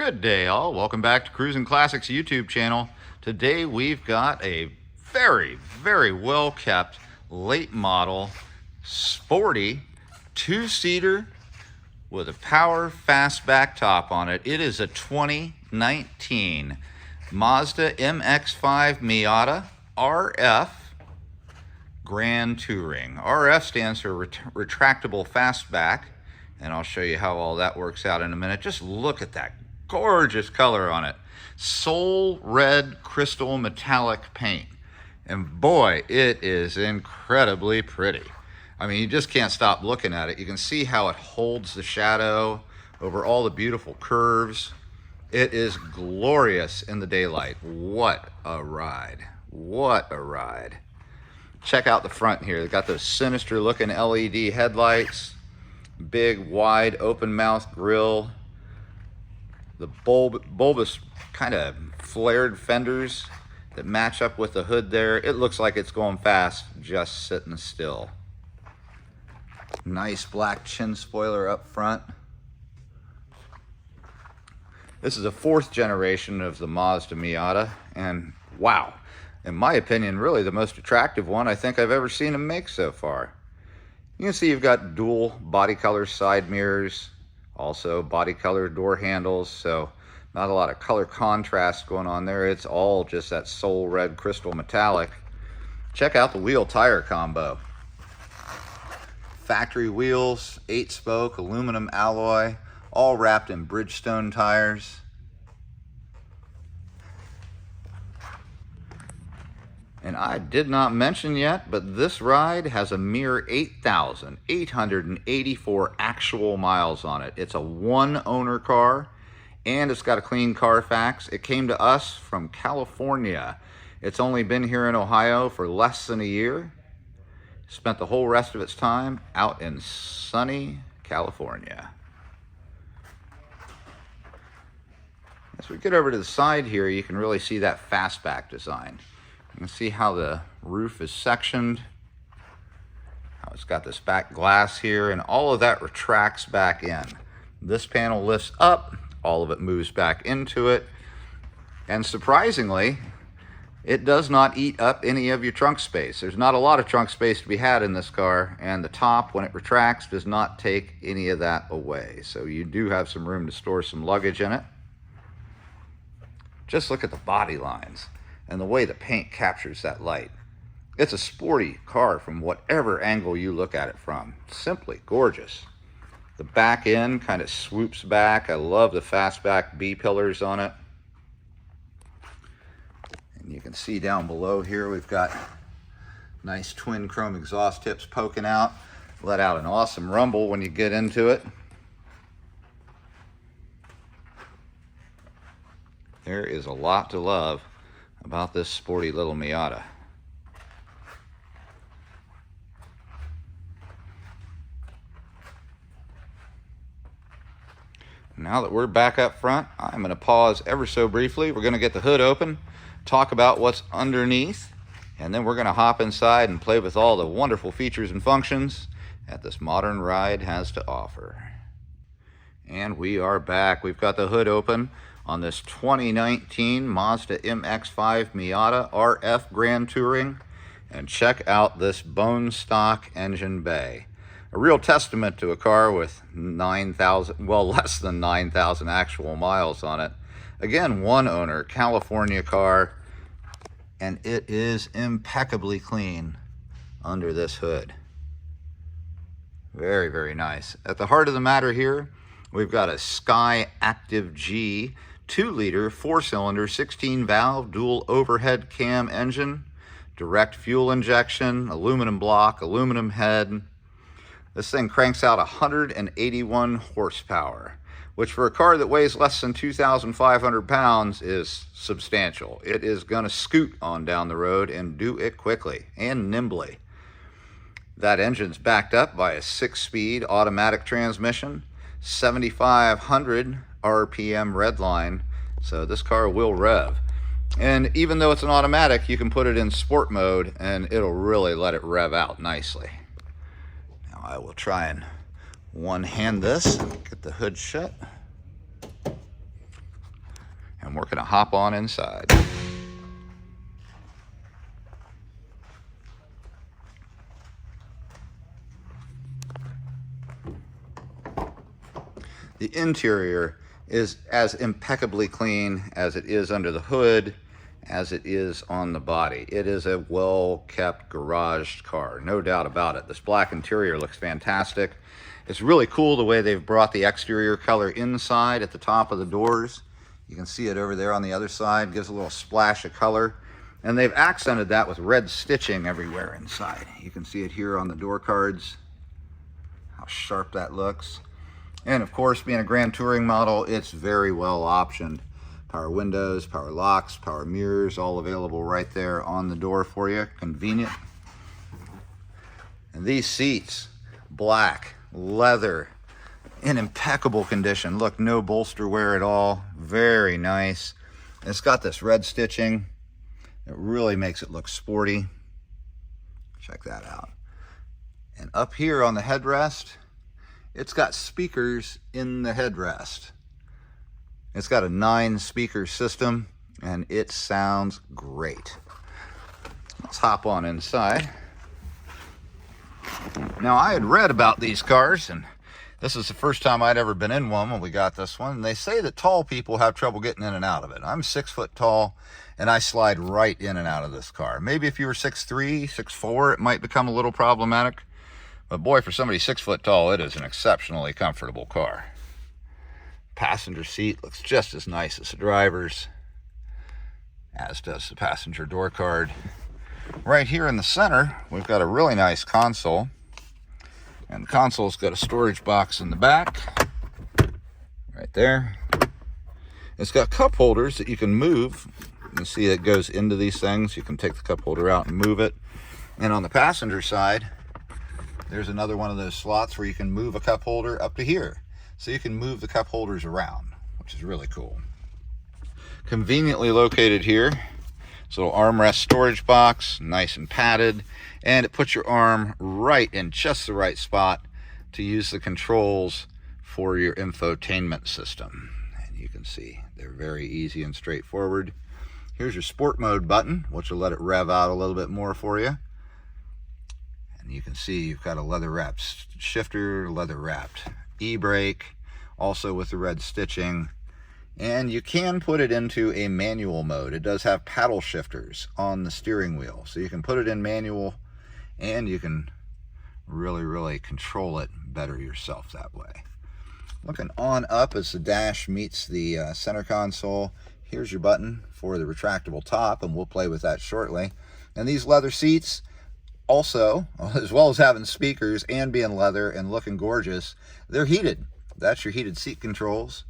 Good day, all. Welcome back to Cruisin Classics YouTube channel. Today we've got a very well kept late model sporty two-seater with a power fastback top on it. It is a 2019 Mazda MX-5 Miata RF Grand Touring. RF stands for Retractable Fastback, and I'll show you how all that works out in a minute. Just look at that gorgeous color on it. Soul red crystal metallic paint. And boy, it is incredibly pretty. I mean, you just can't stop looking at it. You can see how it holds the shadow over all the beautiful curves. It is glorious in the daylight. What a ride. What a ride. Check out the front here. They've got those sinister looking LED headlights, big wide open mouth grille, the bulbous kind of flared fenders that match up with the hood there. It looks like it's going fast just sitting still. Nice black chin spoiler up front. This is a fourth generation of the Mazda Miata, and wow, in my opinion, really the most attractive one I think I've ever seen them make so far. You can see you've got dual body color side mirrors, also body color door handles, so not a lot of color contrast going on there. It's all just that soul red crystal metallic. Check out the wheel tire combo. Factory wheels, 8-spoke aluminum alloy, all wrapped in Bridgestone tires. And I did not mention yet, but this ride has a mere 8,884 actual miles on it. It's a one-owner car, and it's got a clean Carfax. It came to us from California. It's only been here in Ohio for less than a year. Spent the whole rest of its time out in sunny California. As we get over to the side here, you can really see that fastback design. You can see how the roof is sectioned, how it's got this back glass here, and all of that retracts back in. This panel lifts up, all of it moves back into it, and surprisingly, it does not eat up any of your trunk space. There's not a lot of trunk space to be had in this car, and the top, when it retracts, does not take any of that away. So you do have some room to store some luggage in it. Just look at the body lines and the way the paint captures that light. It's a sporty car from whatever angle you look at it from. Simply gorgeous. The back end kind of swoops back. I love the fastback B-pillars on it. And you can see down below here we've got nice twin chrome exhaust tips poking out. Let out an awesome rumble when you get into it. There is a lot to love about this sporty little Miata. Now that we're back up front, I'm going to pause ever so briefly. We're going to get the hood open, talk about what's underneath, and then we're going to hop inside and play with all the wonderful features and functions that this modern ride has to offer. And we are back. We've got the hood open on this 2019 Mazda MX-5 Miata RF Grand Touring, and check out this bone stock engine bay. A real testament to a car with 9,000, well, less than 9,000 actual miles on it. Again, one owner, California car, and it is impeccably clean under this hood. Very nice. At the heart of the matter here, we've got a Sky Active G 2-liter, 4-cylinder, 16-valve, dual overhead cam engine, direct fuel injection, aluminum block, aluminum head. This thing cranks out 181 horsepower, which for a car that weighs less than 2,500 pounds is substantial. It is going to scoot on down the road and do it quickly and nimbly. That engine's backed up by a 6-speed automatic transmission, 7,500 RPM redline, so this car will rev. And even though it's an automatic, you can put it in sport mode and it'll really let it rev out nicely. Now I will try and one-hand this, get the hood shut. and we're gonna hop on inside. The interior is as impeccably clean as it is under the hood, as it is on the body. It is a well-kept garaged car, no doubt about it. This black interior looks fantastic. It's really cool the way they've brought the exterior color inside at the top of the doors. You can see it over there on the other side, gives a little splash of color. And they've accented that with red stitching everywhere inside. You can see it here on the door cards, how sharp that looks. And of course, being a Grand Touring model, it's very well optioned. Power windows, power locks, power mirrors, all available right there on the door for you. Convenient. And these seats, black, leather, in impeccable condition. Look, no bolster wear at all. Very nice. It's got this red stitching. It really makes it look sporty. Check that out. And up here on the headrest, it's got speakers in the headrest. It's got a 9-speaker system, and it sounds great. Let's hop on inside. Now, I had read about these cars, and this is the first time I'd ever been in one when we got this one. And they say that tall people have trouble getting in and out of it. I'm 6 foot tall, and I slide right in and out of this car. Maybe if you were 6'3", 6'4", it might become a little problematic. But boy, for somebody 6 foot tall, it is an exceptionally comfortable car. Passenger seat looks just as nice as the driver's, as does the passenger door card. Right here in the center, we've got a really nice console. And the console's got a storage box in the back, right there. It's got cup holders that you can move. You can see it goes into these things. You can take the cup holder out and move it. And on the passenger side, there's another one of those slots where you can move a cup holder up to here. So you can move the cup holders around, which is really cool. Conveniently located here. This little armrest storage box, nice and padded. And it puts your arm right in just the right spot to use the controls for your infotainment system. And you can see they're very easy and straightforward. Here's your sport mode button, which will let it rev out a little bit more for you. And you can see you've got a leather wrapped shifter, leather wrapped e-brake, also with the red stitching. And you can put it into a manual mode. It does have paddle shifters on the steering wheel. So you can put it in manual, and you can really control it better yourself that way. Looking on up as the dash meets the center console, here's your button for the retractable top, and we'll play with that shortly. And these leather seats, also, as well as having speakers and being leather and looking gorgeous, they're heated. That's your heated seat controls.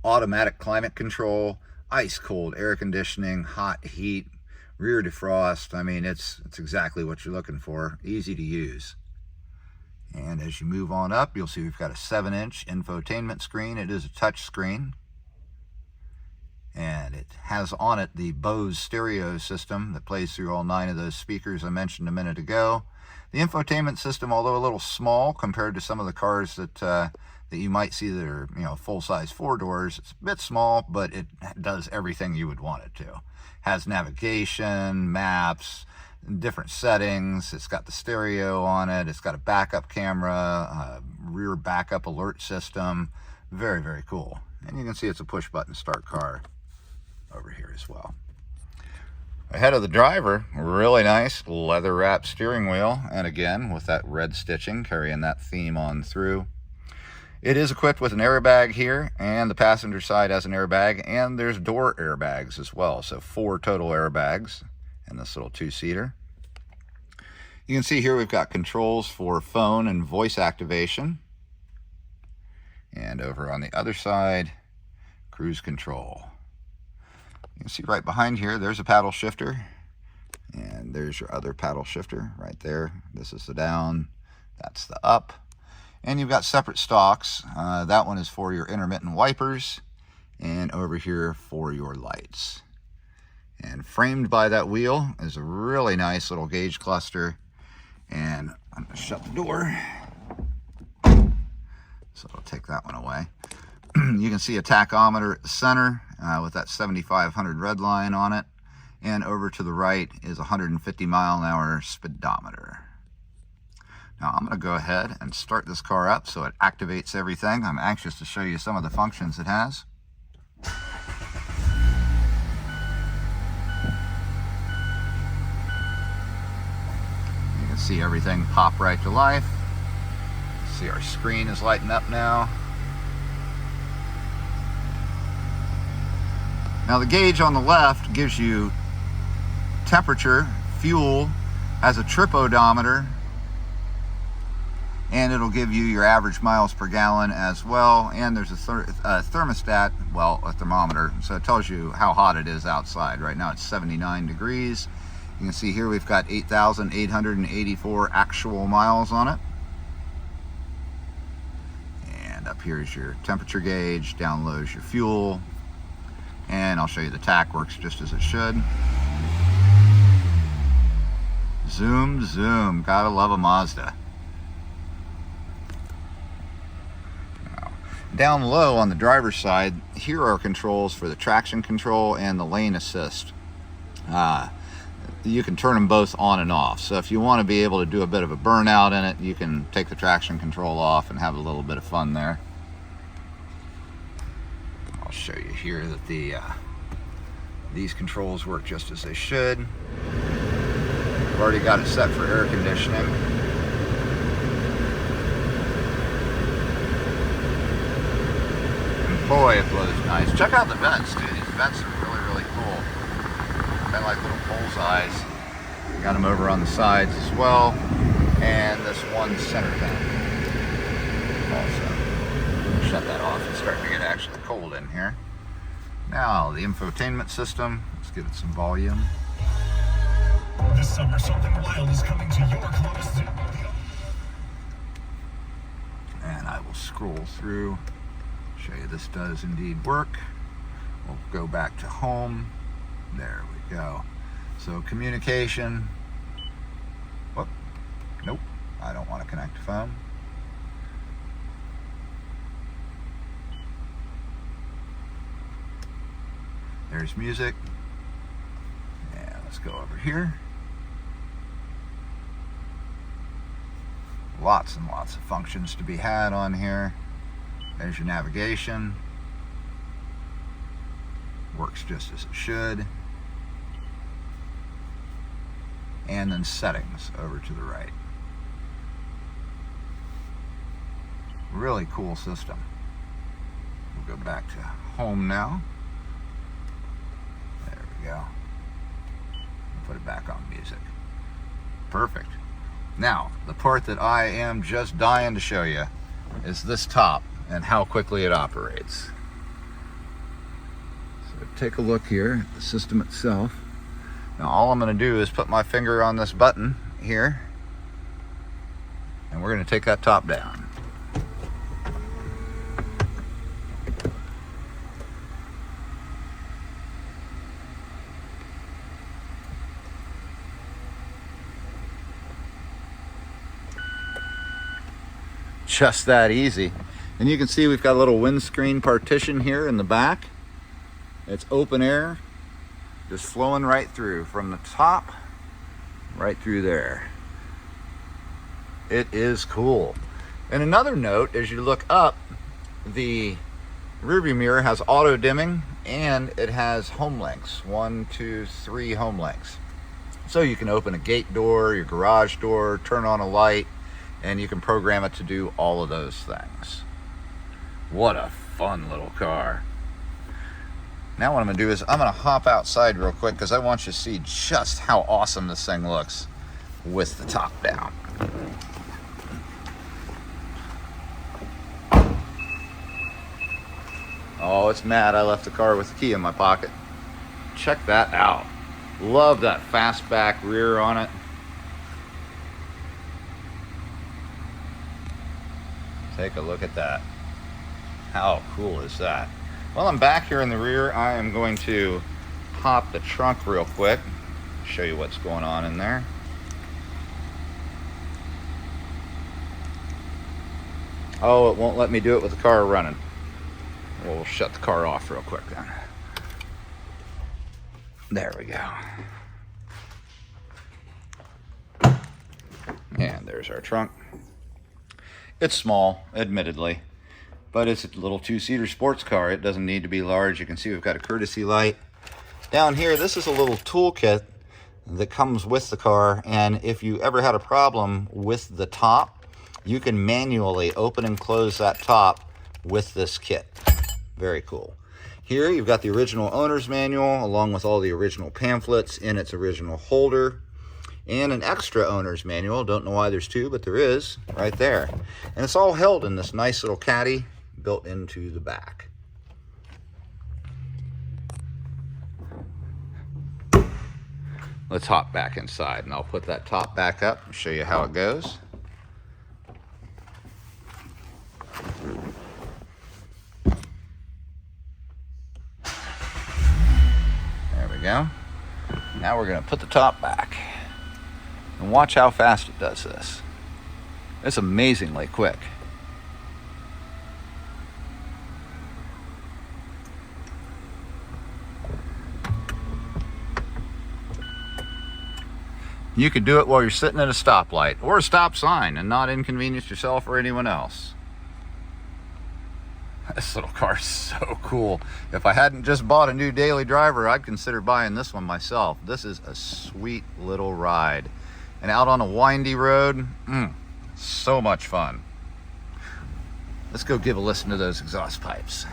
Automatic climate control, ice cold air conditioning, hot heat, rear defrost. I mean, it's exactly what you're looking for. Easy to use. And as you move on up, you'll see we've got a 7-inch infotainment screen. It is a touch screen. And it has on it the Bose stereo system that plays through all 9 of those speakers I mentioned a minute ago. The infotainment system, although a little small compared to some of the cars that you might see that are, you know, full-size 4 doors, it's a bit small, but it does everything you would want it to. Has navigation, maps, different settings. It's got the stereo on it. It's got a backup camera, rear backup alert system. Very cool. And you can see it's a push-button start car over here as well. Ahead of the driver, really nice leather-wrapped steering wheel, and again with that red stitching carrying that theme on through. It is equipped with an airbag here, and the passenger side has an airbag, and there's door airbags as well, so 4 total airbags in this little 2-seater. You can see here we've got controls for phone and voice activation, and over on the other side, cruise control. You can see right behind here, there's a paddle shifter, and there's your other paddle shifter right there. This is the down, that's the up. And you've got separate stalks. That one is for your intermittent wipers, and over here for your lights. And framed by that wheel is a really nice little gauge cluster. And I'm going to shut the door, so I'll take that one away. You can see a tachometer at the center, with that 7,500 red line on it. And over to the right is 150 mile an hour speedometer. Now I'm going to go ahead and start this car up so it activates everything. I'm anxious to show you some of the functions it has. You can see everything pop right to life. See, our screen is lighting up now. Now the gauge on the left gives you temperature, fuel, has a trip odometer, and it'll give you your average miles per gallon as well. And there's a thermostat, well, a thermometer, so it tells you how hot it is outside. Right now it's 79 degrees. You can see here we've got 8,884 actual miles on it. And up here is your temperature gauge, down low is your fuel, and I'll show you the tach works just as it should. Zoom, zoom, gotta love a Mazda. Now, down low on the driver's side, here are controls for the traction control and the lane assist. You can turn them both on and off. So if you want to be able to do a bit of a burnout in it, you can take the traction control off and have a little bit of fun there. I'll show you here that these controls work just as they should. I've already got it set for air conditioning. And boy, it blows nice. Check out the vents, dude. These vents are really, really cool. Kind of like little bullseyes. Got them over on the sides as well. And this one center vent also. Shut that off. It's starting to get actually cold in here. Now, the infotainment system. Let's give it some volume. This summer, something wild is coming to your closest. And I will scroll through, show you this does indeed work. We'll go back to home. There we go. So communication. Whoop. Nope. I don't want to connect to phone. There's music. And let's go over here. Lots and lots of functions to be had on here. There's your navigation. Works just as it should. And then settings over to the right. Really cool system. We'll go back to home now. There we go. Put it back on music. Perfect. Now, the part that I am just dying to show you is this top and how quickly it operates. So take a look here at the system itself. Now all I'm going to do is put my finger on this button here, and we're going to take that top down. Just that easy. And you can see we've got a little windscreen partition here in the back. It's open air, just flowing right through from the top right through there. It is cool. And another note, as you look up, the rearview mirror has auto dimming and it has home links. 1, 2, 3 home links. So you can open a gate door, your garage door, turn on a light, and you can program it to do all of those things. What a fun little car. Now what I'm going to do is I'm going to hop outside real quick because I want you to see just how awesome this thing looks with the top down. Oh, it's mad I left the car with the key in my pocket. Check that out. Love that fastback rear on it. Take a look at that. How cool is that? While I'm back here in the rear, I am going to pop the trunk real quick, show you what's going on in there. Oh, it won't let me do it with the car running. We'll shut the car off real quick then. There we go. And there's our trunk. It's small, admittedly, but it's a little two-seater sports car. It doesn't need to be large. You can see we've got a courtesy light. Down here, this is a little toolkit that comes with the car, and if you ever had a problem with the top, you can manually open and close that top with this kit. Very cool. Here you've got the original owner's manual along with all the original pamphlets in its original holder, and an extra owner's manual. Don't know why there's two, but there is right there. And it's all held in this nice little caddy built into the back. Let's hop back inside, and I'll put that top back up and show you how it goes. There we go. Now we're going to put the top back. And watch how fast it does this. It's amazingly quick. You could do it while you're sitting at a stoplight or a stop sign and not inconvenience yourself or anyone else. This little car is so cool. If I hadn't just bought a new daily driver, I'd consider buying this one myself. This is a sweet little ride. And out on a windy road, so much fun. Let's go give a listen to those exhaust pipes.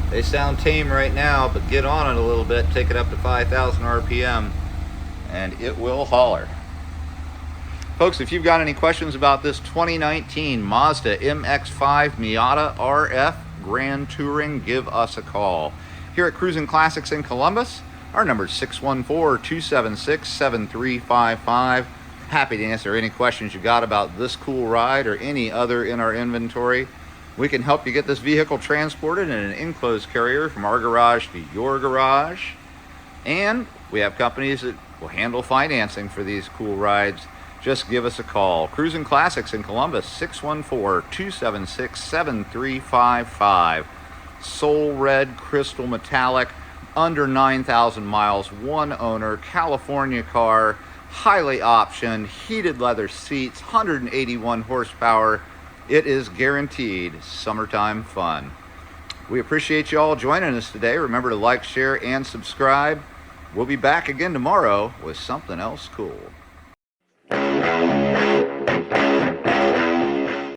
They sound tame right now, but get on it a little bit, take it up to 5,000 RPM, and it will holler. Folks, if you've got any questions about this 2019 Mazda MX-5 Miata RF Grand Touring, give us a call. Here at Cruisin Classics in Columbus, our number is 614-276-7355. Happy to answer any questions you got about this cool ride or any other in our inventory. We can help you get this vehicle transported in an enclosed carrier from our garage to your garage. And we have companies that will handle financing for these cool rides. Just give us a call. Cruisin Classics in Columbus, 614-276-7355. Soul red, crystal metallic, under 9,000 miles, one owner, California car, highly optioned, heated leather seats, 181 horsepower. It is guaranteed summertime fun. We appreciate you all joining us today. Remember to like, share, and subscribe. We'll be back again tomorrow with something else cool.